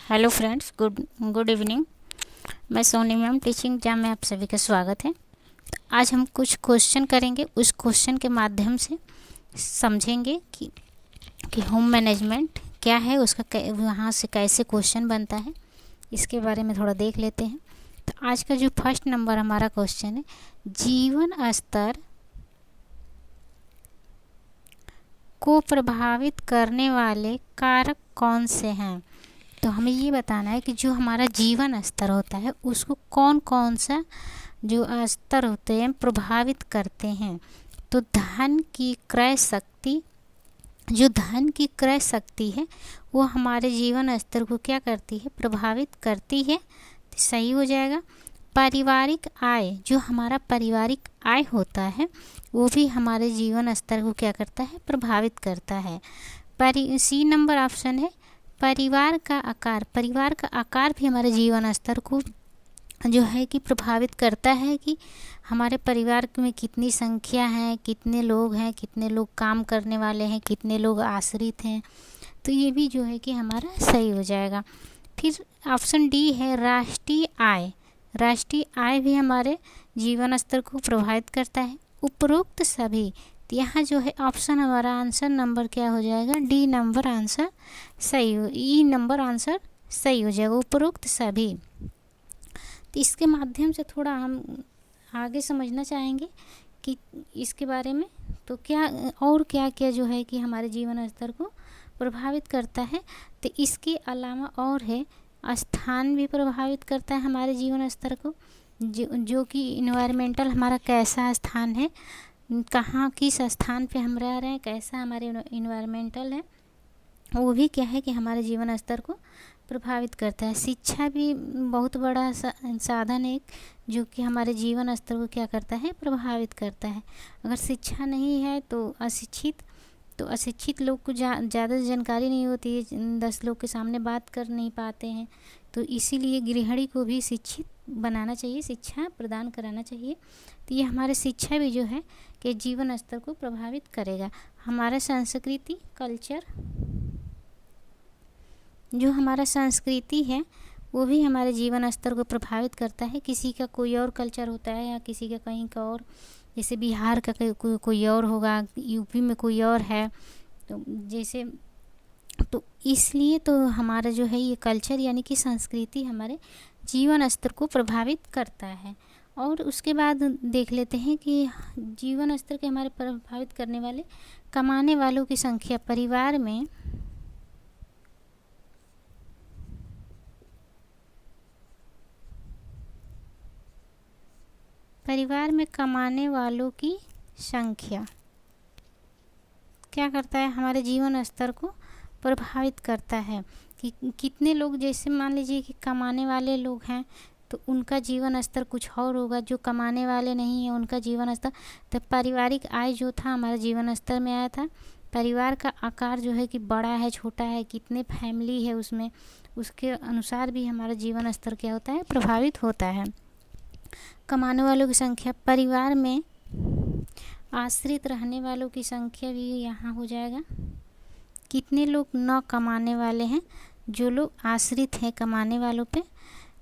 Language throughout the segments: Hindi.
Hello friends, good evening. मैं सोनी मैम टीचिंग एग्जाम में आप सभी का स्वागत है। आज हम कुछ क्वेश्चन करेंगे। उस क्वेश्चन के माध्यम से समझेंगे कि होम मैनेजमेंट क्या है, उसका वहाँ से कैसे क्वेश्चन बनता है, इसके बारे में थोड़ा देख लेते हैं। तो आज का जो फर्स्ट नंबर हमारा क्वेश्चन है, जीवन स्तर को प्रभावित करने वाले कारक कौन से हैं। तो हमें ये बताना है कि जो हमारा जीवन स्तर होता है उसको कौन कौन सा जो स्तर होते हैं प्रभावित करते हैं। तो धन की क्रय शक्ति, जो धन की क्रय शक्ति है वो हमारे जीवन स्तर को क्या करती है, प्रभावित करती है। तो सही हो जाएगा। पारिवारिक आय, जो हमारा पारिवारिक आय होता है वो भी हमारे जीवन स्तर को क्या करता है, प्रभावित करता है। सी नंबर ऑप्शन है परिवार का आकार। परिवार का आकार भी हमारे जीवन स्तर को जो है कि प्रभावित करता है कि हमारे परिवार में कितनी संख्या है, कितने लोग हैं, कितने लोग काम करने वाले हैं, कितने लोग आश्रित हैं। तो ये भी जो है कि हमारा सही हो जाएगा। फिर ऑप्शन डी है राष्ट्रीय आय। राष्ट्रीय आय भी हमारे जीवन स्तर को प्रभावित करता है। उपरोक्त सभी, तो यहाँ जो है ऑप्शन हमारा आंसर नंबर क्या हो जाएगा, डी नंबर आंसर सही हो, ई नंबर आंसर सही हो जाएगा, उपरोक्त सभी। तो इसके माध्यम से थोड़ा हम आगे समझना चाहेंगे कि इसके बारे में तो क्या और क्या क्या जो है कि हमारे जीवन स्तर को प्रभावित करता है। तो इसके अलावा और है स्थान भी प्रभावित करता है हमारे जीवन स्तर को, जो कि इन्वायरमेंटल हमारा कैसा स्थान है, कहाँ किस स्थान पे हम रह रहे हैं, कैसा हमारे इन्वायरमेंटल है, वो भी क्या है कि हमारे जीवन स्तर को प्रभावित करता है। शिक्षा भी बहुत बड़ा साधन है जो कि हमारे जीवन स्तर को क्या करता है, प्रभावित करता है। अगर शिक्षा नहीं है तो अशिक्षित लोग को ज़्यादा जानकारी नहीं होती है, 10 लोग के सामने बात कर नहीं पाते हैं। तो इसीलिए गृहिणी को भी शिक्षित बनाना चाहिए, शिक्षा प्रदान कराना चाहिए। तो ये हमारे शिक्षा भी जो है कि जीवन स्तर को प्रभावित करेगा। हमारा संस्कृति कल्चर, जो हमारा संस्कृति है वो भी हमारे जीवन स्तर को प्रभावित करता है। किसी का कोई और कल्चर होता है या किसी का कहीं का और, जैसे बिहार का कोई और होगा, यूपी में कोई और है, तो जैसे तो इसलिए तो हमारा जो है ये कल्चर यानी कि संस्कृति हमारे जीवन स्तर को प्रभावित करता है। और उसके बाद देख लेते हैं कि जीवन स्तर के हमारे प्रभावित करने वाले कमाने वालों की संख्या। परिवार में कमाने वालों की संख्या क्या करता है, हमारे जीवन स्तर को प्रभावित करता है कि कितने लोग, जैसे मान लीजिए कि कमाने वाले लोग हैं तो उनका जीवन स्तर कुछ और होगा, जो कमाने वाले नहीं हैं उनका जीवन स्तर। तो पारिवारिक आय जो था हमारा जीवन स्तर में आया था। परिवार का आकार जो है कि बड़ा है छोटा है, कितने फैमिली है उसमें, उसके अनुसार भी हमारा जीवन स्तर क्या होता है, प्रभावित होता है। कमाने वालों की संख्या, परिवार में आश्रित रहने वालों की संख्या भी यहाँ हो जाएगा। कितने लोग न कमाने वाले हैं, जो लोग आश्रित हैं कमाने वालों पे,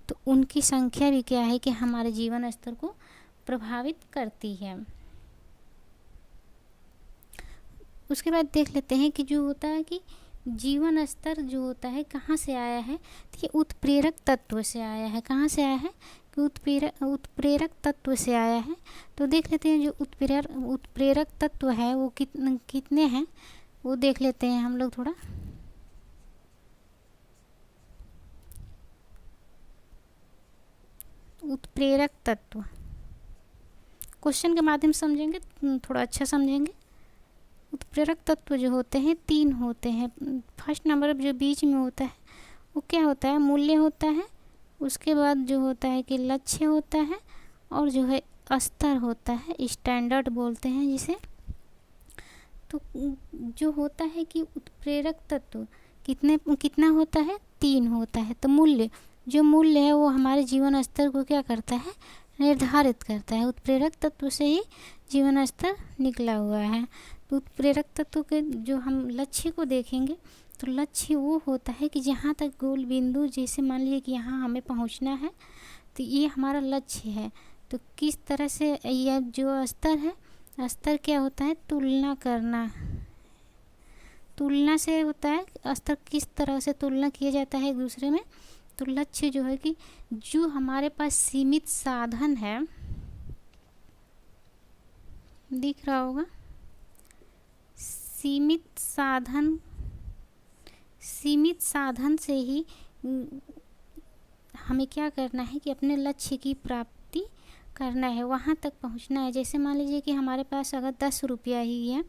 तो उनकी संख्या भी क्या है कि हमारे जीवन स्तर को प्रभावित करती है। उसके बाद देख लेते हैं कि जो होता है कि जीवन स्तर जो होता है कहाँ से आया है, तो ये उत्प्रेरक तत्व से आया है। कहाँ से आया है कि उत्प्रेरक तत्व से आया है। तो देख लेते हैं जो उत्प्रेरक तत्व है वो कितने हैं वो देख लेते हैं हम लोग थोड़ा। उत्प्रेरक तत्व क्वेश्चन के माध्यम से समझेंगे, थोड़ा अच्छा समझेंगे। उत्प्रेरक तत्व जो होते हैं 3 होते हैं। फर्स्ट नंबर जो बीच में होता है वो क्या होता है, मूल्य होता है। उसके बाद जो होता है कि लक्ष्य होता है, और जो है स्तर होता है, स्टैंडर्ड बोलते हैं जिसे। तो जो होता है कि उत्प्रेरक तत्व कितना होता है, 3 होता है। तो मूल्य है वो हमारे जीवन स्तर को क्या करता है, निर्धारित करता है। उत्प्रेरक तत्व से ही जीवन स्तर निकला हुआ है। तो उत्प्रेरक तत्व के जो हम लक्ष्य को देखेंगे तो लक्ष्य वो होता है कि जहाँ तक गोल बिंदु, जैसे मान लीजिए कि यहाँ हमें पहुँचना है तो ये हमारा लक्ष्य है। तो किस तरह से यह जो स्तर है, स्तर क्या होता है, तुलना करना, तुलना से होता है स्तर, किस तरह से तुलना किया जाता है एक दूसरे में। तो लक्ष्य जो है कि जो हमारे पास सीमित साधन है, दिख रहा होगा, सीमित साधन से ही हमें क्या करना है कि अपने लक्ष्य की प्राप्ति करना है, वहाँ तक पहुँचना है। जैसे मान लीजिए कि हमारे पास अगर 10 रुपया ही है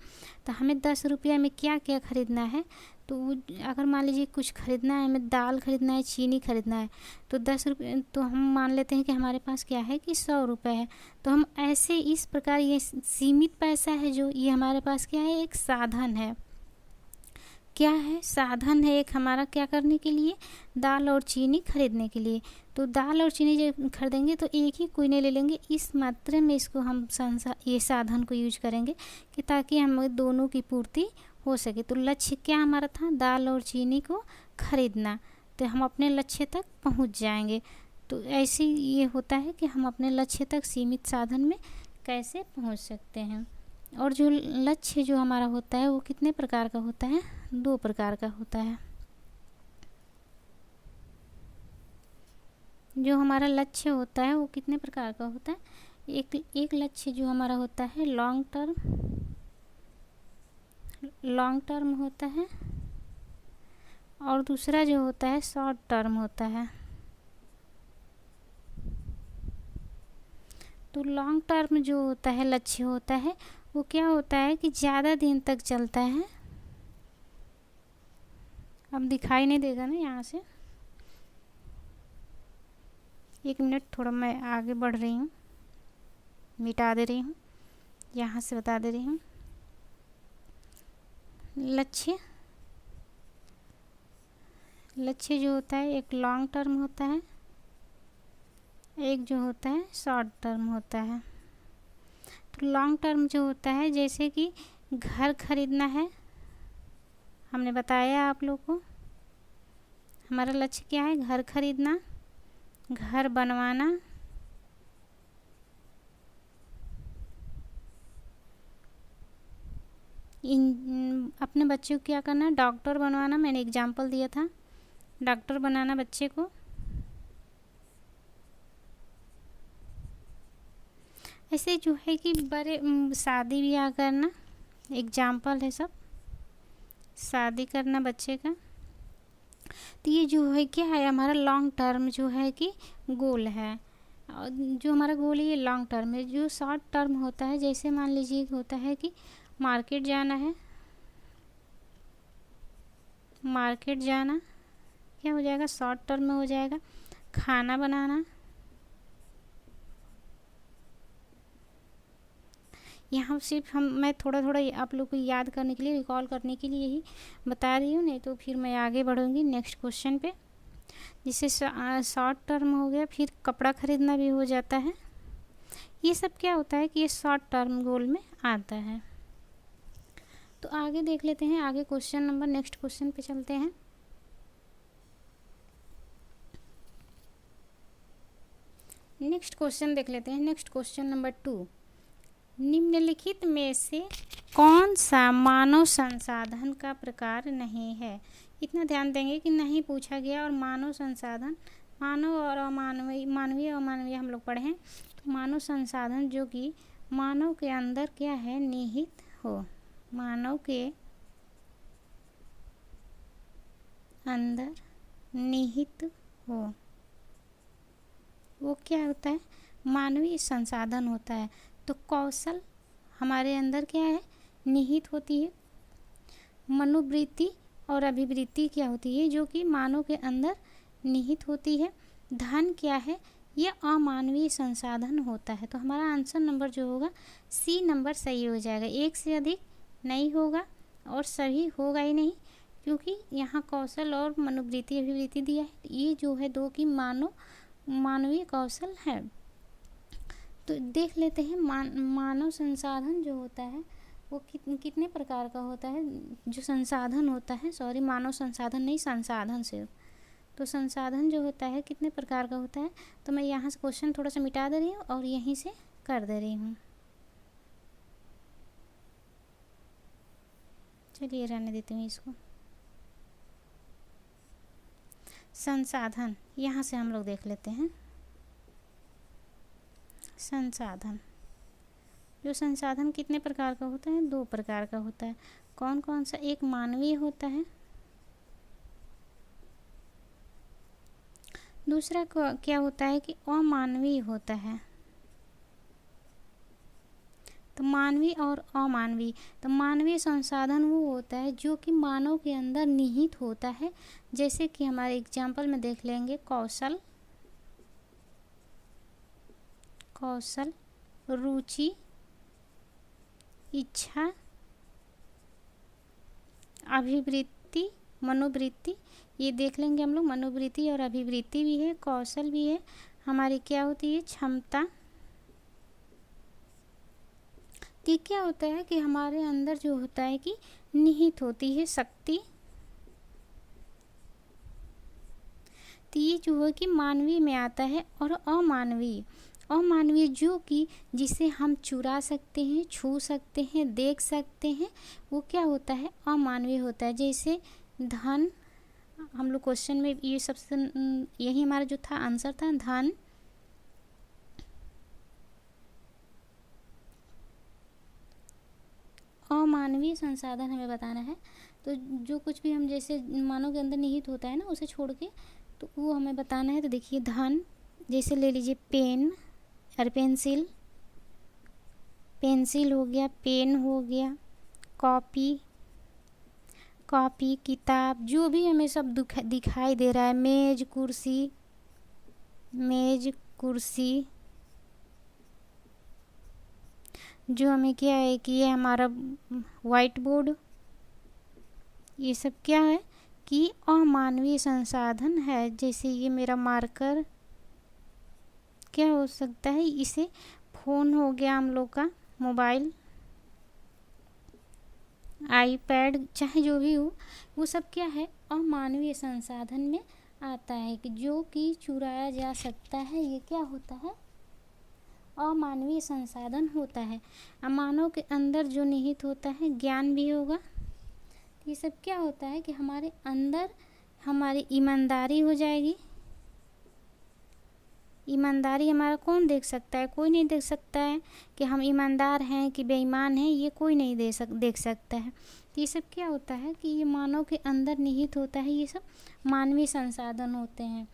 तो हमें 10 रुपया में क्या क्या ख़रीदना है। तो अगर मान लीजिए कुछ ख़रीदना है, हमें दाल ख़रीदना है, चीनी ख़रीदना है, तो 10 रुपये, तो हम मान लेते हैं कि हमारे पास क्या है कि 100 रुपये है। तो हम ऐसे इस प्रकार, ये सीमित पैसा है जो, ये हमारे पास क्या है, एक साधन है। क्या है, साधन है एक हमारा, क्या करने के लिए, दाल और चीनी खरीदने के लिए। तो दाल और चीनी जब खरीदेंगे तो एक ही कोई नहीं ले लेंगे, इस मात्रा में इसको हम ये साधन को यूज करेंगे कि ताकि हम दोनों की पूर्ति हो सके। तो लक्ष्य क्या हमारा था, दाल और चीनी को खरीदना, तो हम अपने लक्ष्य तक पहुंच जाएंगे। तो ऐसे ये होता है कि हम अपने लक्ष्य तक सीमित साधन में कैसे पहुंच सकते हैं। और जो लक्ष्य जो हमारा होता है वो कितने प्रकार का होता है, 2 प्रकार का होता है। जो हमारा लक्ष्य होता है वो कितने प्रकार का होता है, एक लक्ष्य जो हमारा होता है लॉन्ग टर्म होता है, और दूसरा जो होता है शॉर्ट टर्म होता है। तो लॉन्ग टर्म जो होता है लक्ष्य होता है वो क्या होता है कि ज़्यादा दिन तक चलता है। अब दिखाई नहीं देगा ना यहाँ से, 1 मिनट, थोड़ा मैं आगे बढ़ रही हूँ, मिटा दे रही हूँ, यहाँ से बता दे रही हूँ। लक्ष्य जो होता है एक लॉन्ग टर्म होता है, एक जो होता है शॉर्ट टर्म होता है। तो लॉन्ग टर्म जो होता है, जैसे कि घर खरीदना है, हमने बताया आप लोग को, हमारा लक्ष्य क्या है, घर खरीदना, घर बनवाना, अपने बच्चे को क्या करना, डॉक्टर बनवाना। मैंने एग्जाम्पल दिया था, डॉक्टर बनाना बच्चे को। ऐसे जो है कि बड़े शादी ब्याह करना, एग्जाम्पल है सब, शादी करना बच्चे का। तो ये जो है क्या है, हमारा लॉन्ग टर्म जो है कि गोल है, और जो हमारा गोल है ये लॉन्ग टर्म है। जो शॉर्ट टर्म होता है, जैसे मान लीजिए होता है कि मार्केट जाना है, मार्केट जाना क्या हो जाएगा, शॉर्ट टर्म में हो जाएगा। खाना बनाना, यहाँ सिर्फ मैं थोड़ा आप लोग को याद करने के लिए, रिकॉल करने के लिए ही बता रही हूँ, नहीं तो फिर मैं आगे बढ़ूँगी नेक्स्ट क्वेश्चन पे। जिससे शॉर्ट टर्म हो गया, फिर कपड़ा खरीदना भी हो जाता है। ये सब क्या होता है कि ये शॉर्ट टर्म गोल में आता है। तो आगे देख लेते हैं, आगे क्वेश्चन नंबर, नेक्स्ट क्वेश्चन पे चलते हैं। नेक्स्ट क्वेश्चन देख लेते हैं, नेक्स्ट क्वेश्चन नंबर 2, निम्नलिखित में से कौन सा मानव संसाधन का प्रकार नहीं है। इतना ध्यान देंगे कि नहीं पूछा गया, और मानव संसाधन, मानव और अमानवीय, मानवीय और अमानवीय हम लोग पढ़े हैं। तो मानव संसाधन जो कि मानव के अंदर क्या है, निहित हो, मानव के अंदर निहित हो, वो क्या होता है, मानवीय संसाधन होता है। तो कौशल हमारे अंदर क्या है, निहित होती है। मनोवृत्ति और अभिवृत्ति क्या होती है, जो कि मानव के अंदर निहित होती है। धन क्या है, यह अमानवीय संसाधन होता है। तो हमारा आंसर नंबर जो होगा सी नंबर सही हो जाएगा। एक से अधिक नहीं होगा और सभी होगा ही नहीं, क्योंकि यहाँ कौशल और मनोवृत्ति अभिवृत्ति दिया है। ये जो है 2 की मानवीय कौशल है। तो देख लेते हैं मानव संसाधन जो होता है वो कितने प्रकार का होता है? जो संसाधन होता है, सॉरी, मानव संसाधन नहीं, संसाधन सिर्फ। तो संसाधन जो होता है कितने प्रकार का होता है? तो मैं यहाँ से क्वेश्चन थोड़ा सा मिटा दे रही हूँ और यहीं से कर दे रही हूँ। चलिए रहने देती हूँ इसको। संसाधन, यहाँ से हम लोग देख लेते हैं। संसाधन, जो संसाधन कितने प्रकार का होता है? 2 प्रकार का होता है। कौन कौन सा? एक मानवीय होता है, दूसरा क्या होता है कि अमानवीय होता है। तो मानवीय और अमानवीय। तो मानवीय संसाधन वो होता है जो कि मानव के अंदर निहित होता है, जैसे कि हमारे एग्जाम्पल में देख लेंगे, कौशल, रुचि, इच्छा, अभिवृत्ति, मनोवृत्ति, ये देख लेंगे हम लोग। मनोवृत्ति और अभिवृत्ति भी है, कौशल भी है, हमारी क्या होती है? क्षमता। ये क्या होता है कि हमारे अंदर जो होता है कि निहित होती है शक्ति। तो ये जो है कि मानवीय में आता है। और अमानवीय, अमानवीय जो कि जिसे हम चुरा सकते हैं, छू सकते हैं, देख सकते हैं, वो क्या होता है? अमानवीय होता है। जैसे धन, हम लोग क्वेश्चन में ये सबसे यही हमारा जो था आंसर था, धन, अमानवीय संसाधन हमें बताना है। तो जो कुछ भी हम जैसे मानव के अंदर निहित होता है ना, उसे छोड़ के तो वो हमें बताना है। तो देखिए धन, जैसे ले लीजिए पेन और पेंसिल, पेंसिल हो गया, पेन हो गया, कॉपी, किताब, जो भी हमें सब दिखाई दे रहा है, मेज, कुर्सी, जो हमें क्या है कि ये हमारा वाइट बोर्ड, ये सब क्या है कि अमानवीय संसाधन है। जैसे ये मेरा मार्कर, क्या हो सकता है? इसे फ़ोन हो गया हम लोग का, मोबाइल, आईपैड, चाहे जो भी हो, वो सब क्या है? अमानवीय संसाधन में आता है कि जो कि चुराया जा सकता है। ये क्या होता है? अमानवीय संसाधन होता है। मानव के अंदर जो निहित होता है, ज्ञान भी होगा। ये सब क्या होता है कि हमारे अंदर हमारी ईमानदारी हो जाएगी। ईमानदारी हमारा कौन देख सकता है? कोई नहीं देख सकता है कि हम ईमानदार हैं कि बेईमान हैं, ये कोई नहीं देख सकता है। तो ये सब क्या होता है कि ये मानव के अंदर निहित होता है। ये सब मानवीय संसाधन होते हैं।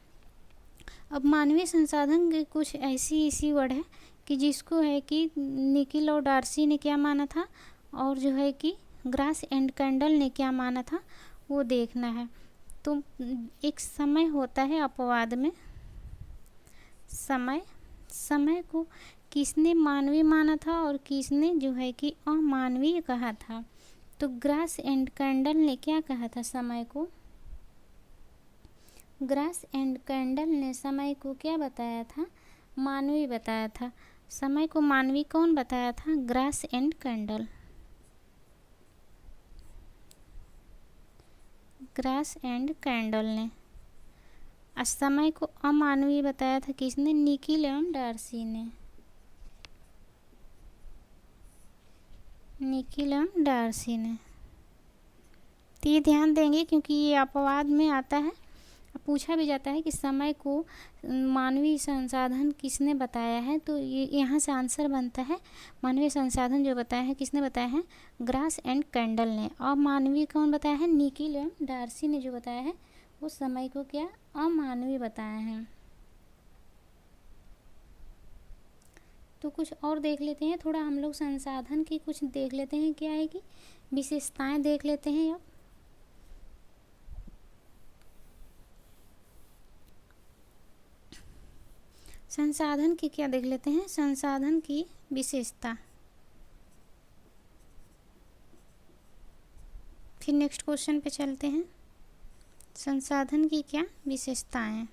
अब मानवीय संसाधन के कुछ ऐसी वर्ड है कि जिसको है कि निकिल और डार्सी ने क्या माना था, और जो है कि ग्रास एंड कैंडल ने क्या माना था, वो देखना है। तो एक समय होता है अपवाद में, समय को किसने मानवीय माना था और किसने जो है कि अमानवीय कहा था? तो ग्रास एंड कैंडल ने क्या कहा था समय को? ग्रास एंड कैंडल ने समय को क्या बताया था? मानवीय बताया था। समय को मानवीय कौन बताया था? Grass and candle. Grass and candle ने। समय को अमानवीय बताया था किसने? निकिल एवं डार्सी ने। निकिल एवं डार्सी ने। तो ये ध्यान देंगे क्योंकि ये अपवाद में आता है, पूछा भी जाता है कि समय को मानवीय संसाधन किसने बताया है। तो ये यहाँ से आंसर बनता है मानवीय संसाधन जो बताया है किसने बताया है? ग्रास एंड कैंडल ने। और मानवीय कौन बताया है? निकिल एवं डार्सी ने जो बताया है वो समय को क्या? अमानवीय बताया है। तो कुछ और देख लेते हैं, थोड़ा हम लोग संसाधन की कुछ देख लेते हैं, क्या है कि विशेषताएं देख लेते हैं। अब संसाधन की क्या देख लेते हैं? संसाधन की विशेषता। फिर नेक्स्ट क्वेश्चन पे चलते हैं। संसाधन की क्या विशेषताएं?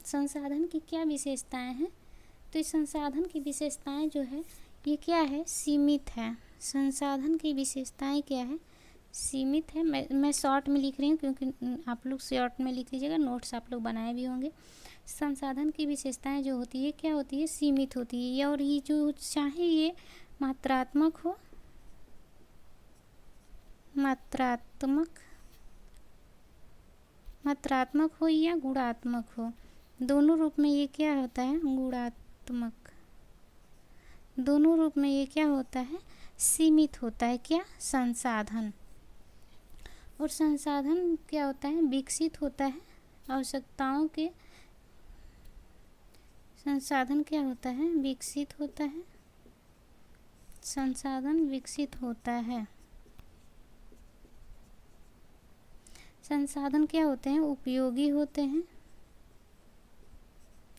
संसाधन की क्या विशेषताएं हैं? तो इस संसाधन की विशेषताएं जो है ये क्या है, सीमित है। संसाधन की विशेषताएं क्या है, सीमित है। मैं शॉर्ट में लिख रही हूँ क्योंकि आप लोग शॉर्ट में लिख लीजिएगा, नोट्स आप लोग बनाए भी होंगे। संसाधन की विशेषताएं जो होती है क्या होती है, सीमित होती है। और ये जो चाहे ये मात्रात्मक हो, मात्रात्मक हो या गुणात्मक हो, दोनों रूप में ये क्या होता है, गुणात्मक, दोनों रूप में ये क्या होता है, सीमित होता है। क्या, संसाधन। और संसाधन क्या होता है, विकसित होता है आवश्यकताओं के, संसाधन क्या होता है, विकसित होता है, संसाधन विकसित होता है। संसाधन क्या होते हैं, उपयोगी होते हैं।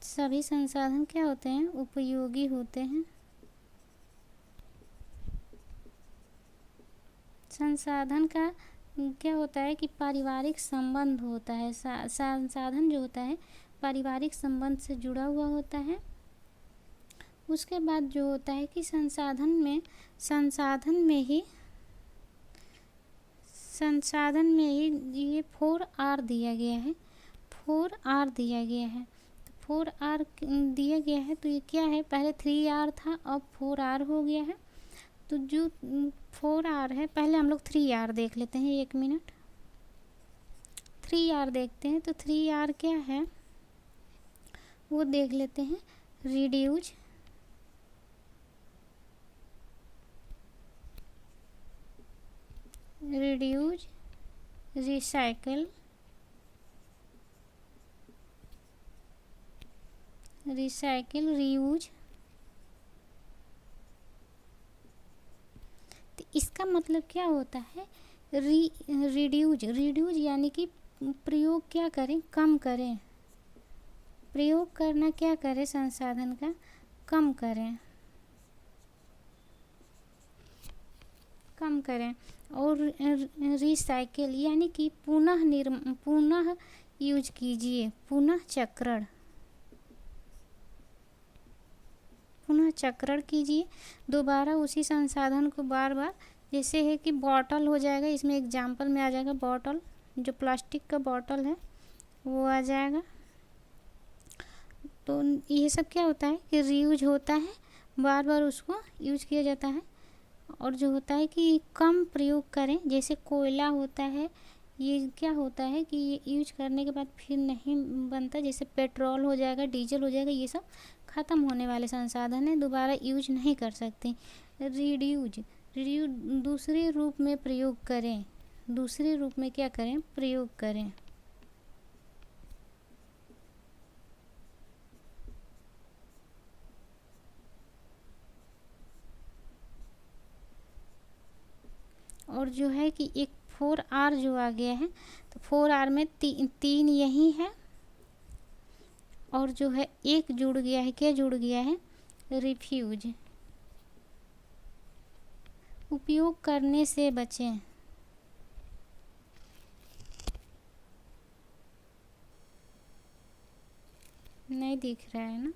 सभी संसाधन क्या होते हैं, उपयोगी होते हैं। संसाधन का क्या होता है कि पारिवारिक संबंध होता है। संसाधन जो होता है पारिवारिक संबंध से जुड़ा हुआ होता है। उसके बाद जो होता है कि संसाधन में ये 4R दिया गया है, 4R दिया गया है। तो 4R दिया गया है तो ये क्या है, पहले 3R था अब 4R हो गया है। तो जो 4R है, पहले हम लोग 3R देख लेते हैं, 1 मिनट। 3R देखते हैं तो 3R क्या है वो देख लेते हैं। Reduce, recycle, reuse. तो इसका मतलब क्या होता है, रिड्यूज यानी कि प्रयोग क्या करें, कम करें। प्रयोग करना क्या करें, संसाधन का कम करें। और रिसाइकिल यानी कि पुनः यूज कीजिए, पुनः चक्रण कीजिए। दोबारा उसी संसाधन को बार बार, जैसे है कि बॉटल हो जाएगा, इसमें एग्जाम्पल में आ जाएगा बॉटल, जो प्लास्टिक का बॉटल है वो आ जाएगा। तो ये सब क्या होता है कि रीयूज होता है, बार बार उसको यूज किया जाता है। और जो होता है कि कम प्रयोग करें, जैसे कोयला होता है, ये क्या होता है कि ये यूज करने के बाद फिर नहीं बनता, जैसे पेट्रोल हो जाएगा, डीजल हो जाएगा, ये सब ख़त्म होने वाले संसाधन है, दोबारा यूज नहीं कर सकते। रिड्यूज दूसरे रूप में प्रयोग करें, दूसरे रूप में क्या करें, प्रयोग करें। और जो है कि एक 4R जो आ गया है, तो 4R में तीन यही है, और जो है एक जुड़ गया है, क्या जुड़ गया है, रिफ्यूज। उपयोग करने से बचें, नहीं दिख रहा है ना,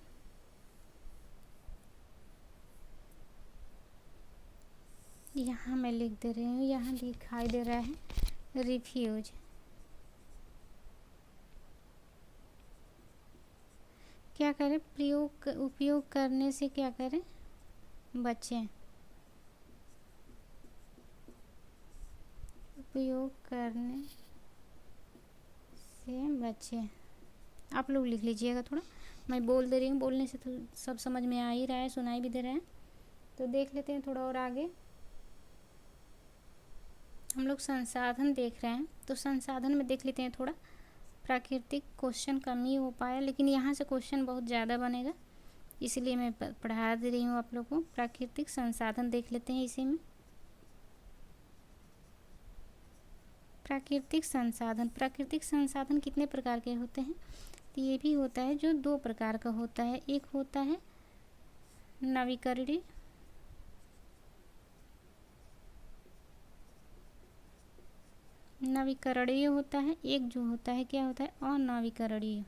यहाँ मैं लिख दे रही हूँ, यहाँ दिखाई दे रहा है रिफ्यूज। क्या करें, उपयोग करने से क्या करें, बचें। उपयोग करने से बचें। आप लोग लिख लीजिएगा, थोड़ा मैं बोल दे रही हूँ, बोलने से तो सब समझ में आ ही रहा है, सुनाई भी दे रहा है। तो देख लेते हैं थोड़ा और आगे। हम लोग संसाधन देख रहे हैं, तो संसाधन में देख लेते हैं थोड़ा। प्राकृतिक क्वेश्चन कम ही हो पाया, लेकिन यहाँ से क्वेश्चन बहुत ज़्यादा बनेगा, इसलिए मैं पढ़ा दे रही हूँ आप लोगों को। प्राकृतिक संसाधन देख लेते हैं इसी में। प्राकृतिक संसाधन कितने प्रकार के होते हैं, तो ये भी होता है जो 2 प्रकार का होता है। एक होता है नवीकरणीय होता है, एक जो होता है क्या होता है, अनवीकरणीय।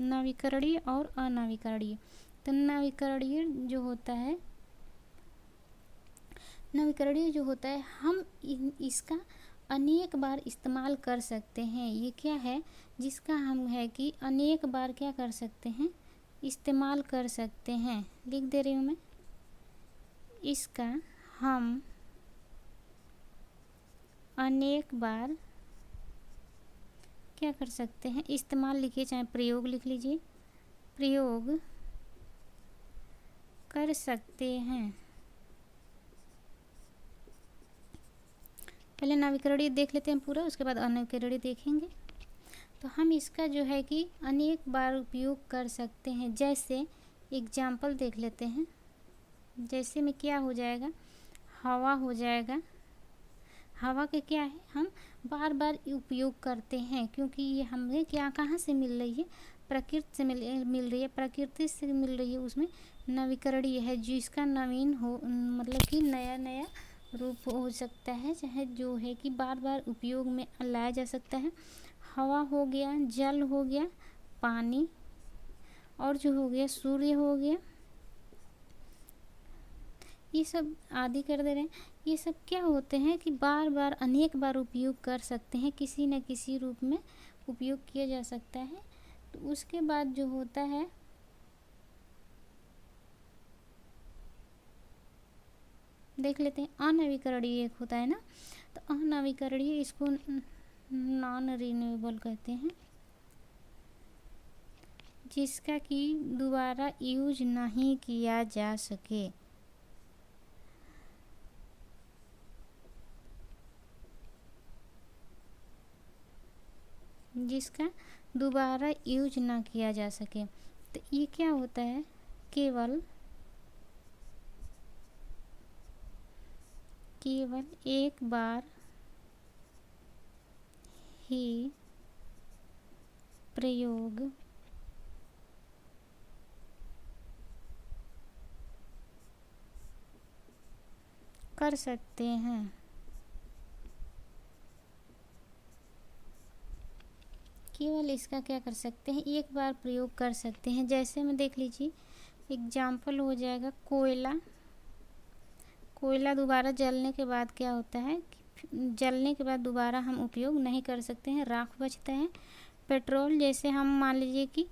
नवीकरणीय और अनवीकरणीय। तो नवीकरणीय जो होता है हम इसका अनेक बार इस्तेमाल कर सकते हैं। ये क्या है, जिसका हम है कि अनेक बार क्या कर सकते हैं, इस्तेमाल कर सकते हैं। लिख दे रही हूँ मैं, इसका हम अनेक बार क्या कर सकते हैं, इस्तेमाल लिखिए, चाहे प्रयोग लिख लीजिए, प्रयोग कर सकते हैं। पहले नवीकरणीय देख लेते हैं पूरा, उसके बाद अनवीकरणीय देखेंगे। तो हम इसका जो है कि अनेक बार उपयोग कर सकते हैं। जैसे एग्जाम्पल देख लेते हैं। जैसे में क्या हो जाएगा, हवा हो जाएगा। हवा के क्या है, हम बार बार उपयोग करते हैं, क्योंकि ये हमें क्या कहाँ से मिल रही है, प्रकृति से मिल रही है, प्रकृति से मिल रही है। उसमें नवीकरणीय है, जिसका नवीन हो मतलब कि नया नया रूप हो सकता है, चाहे जो है कि बार बार उपयोग में लाया जा सकता है। हवा हो गया, जल हो गया, पानी, और जो हो गया सूर्य हो गया, ये सब आदि कर दे रहे हैं। ये सब क्या होते हैं कि बार बार अनेक बार उपयोग कर सकते हैं, किसी न किसी रूप में उपयोग किया जा सकता है। तो उसके बाद जो होता है देख लेते हैं, अनवीकरणीय एक होता है ना। तो अनवीकरणीय इसको नॉन रिन्यूएबल कहते हैं, जिसका कि दोबारा यूज नहीं किया जा सके। जिसका दोबारा यूज ना किया जा सके। तो ये क्या होता है, केवल एक बार ही प्रयोग कर सकते हैं। केवल इसका क्या कर सकते हैं, एक बार प्रयोग कर सकते हैं। जैसे में देख लीजिए, एग्जाम्पल हो जाएगा कोयला। कोयला दोबारा जलने के बाद क्या होता है, जलने के बाद दोबारा हम उपयोग नहीं कर सकते हैं, राख बचता है। पेट्रोल, जैसे हम मान लीजिए कि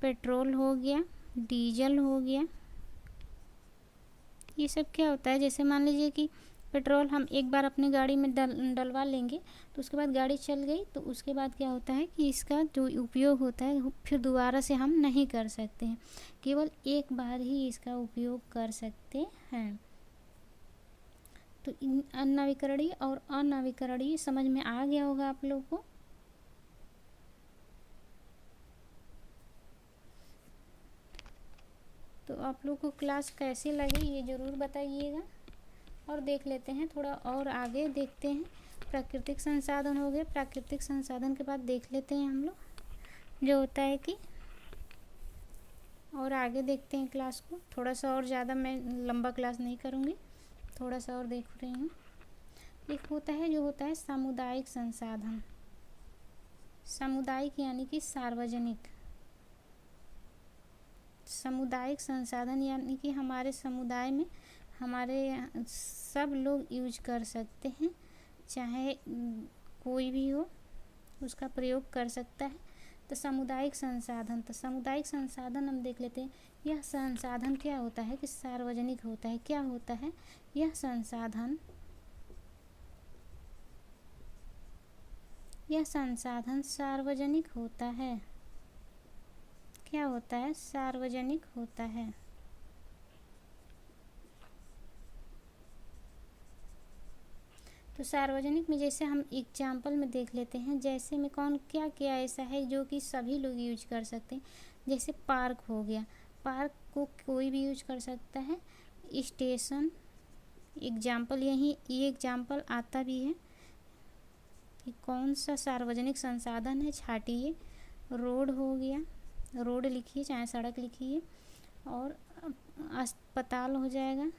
पेट्रोल हो गया, डीजल हो गया, ये सब क्या होता है, जैसे मान लीजिए कि पेट्रोल हम एक बार अपनी गाड़ी में डलवा लेंगे, तो उसके बाद गाड़ी चल गई, तो उसके बाद क्या होता है कि इसका जो उपयोग होता है फिर दोबारा से हम नहीं कर सकते हैं, केवल एक बार ही इसका उपयोग कर सकते हैं। तो नवीकरणीय और अनवीकरणीय समझ में आ गया होगा आप लोगों को। तो आप लोग को क्लास कैसी लगी ये ज़रूर बताइएगा। और देख लेते हैं, थोड़ा और आगे देखते हैं। प्राकृतिक संसाधन हो गए, प्राकृतिक संसाधन के बाद देख लेते हैं हम लोग जो होता है कि, और आगे देखते हैं क्लास को। थोड़ा सा और ज़्यादा मैं लंबा क्लास नहीं करूँगी, थोड़ा सा और देख रही हूँ। एक होता है जो होता है सामुदायिक संसाधन। सामुदायिक यानी कि सार्वजनिक। सामुदायिक संसाधन यानी कि हमारे समुदाय में हमारे सब लोग यूज कर सकते हैं, चाहे कोई भी हो उसका प्रयोग कर सकता है। तो सामुदायिक संसाधन, तो सामुदायिक संसाधन हम देख लेते हैं। यह संसाधन क्या होता है कि सार्वजनिक होता है। क्या होता है, यह संसाधन सार्वजनिक होता है। क्या होता है, सार्वजनिक होता है। तो सार्वजनिक में जैसे हम एग्जाम्पल में देख लेते हैं, जैसे में कौन क्या क्या ऐसा है जो कि सभी लोग यूज कर सकते हैं। जैसे पार्क हो गया, पार्क को कोई भी यूज कर सकता है। स्टेशन, एग्जाम्पल यही ये एग्जाम्पल आता भी है कि कौन सा सार्वजनिक संसाधन है, छाटिए। रोड हो गया, रोड लिखिए चाहे सड़क लिखिए। और अस्पताल हो जाएगा,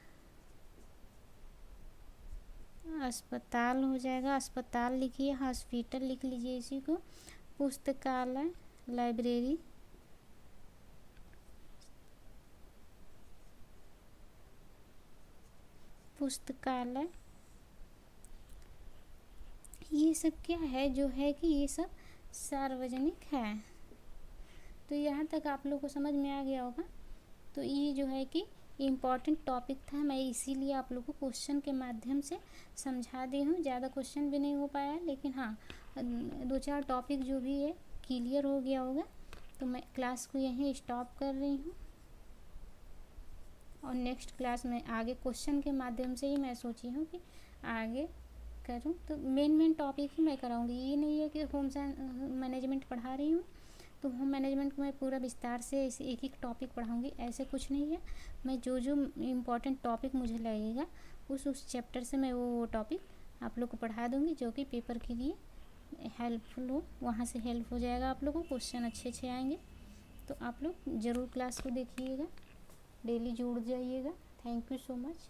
अस्पताल हो जाएगा, अस्पताल लिखिए। हॉस्पिटल लिख लीजिए इसी को। पुस्तकालय, लाइब्रेरी, पुस्तकालय, ये सब क्या है, जो है कि ये सब सार्वजनिक है। तो यहाँ तक आप लोग को समझ में आ गया होगा। तो ये जो है कि इम्पॉर्टेंट टॉपिक था, मैं इसीलिए आप लोग को क्वेश्चन के माध्यम से समझा दी हूँ। ज़्यादा क्वेश्चन भी नहीं हो पाया, लेकिन हाँ 2-4 टॉपिक जो भी है क्लियर हो गया होगा। तो मैं क्लास को यहीं स्टॉप कर रही हूँ, और नेक्स्ट क्लास में आगे क्वेश्चन के माध्यम से ही मैं सोची हूँ कि आगे करूँ। तो मेन टॉपिक ही मैं कराऊँगी, ये नहीं है कि होम मैनेजमेंट पढ़ा रही हूँ तो होम मैनेजमेंट को मैं पूरा विस्तार से इसे एक एक टॉपिक पढ़ाऊँगी, ऐसे कुछ नहीं है। मैं जो इम्पोर्टेंट टॉपिक मुझे लगेगा उस चैप्टर से मैं वो टॉपिक आप लोग को पढ़ा दूँगी, जो कि पेपर के लिए हेल्पफुल हो। वहाँ से हेल्प हो जाएगा आप लोगों को, क्वेश्चन अच्छे आएंगे। तो आप लोग ज़रूर क्लास को देखिएगा, डेली जुड़ जाइएगा। Thank you so much.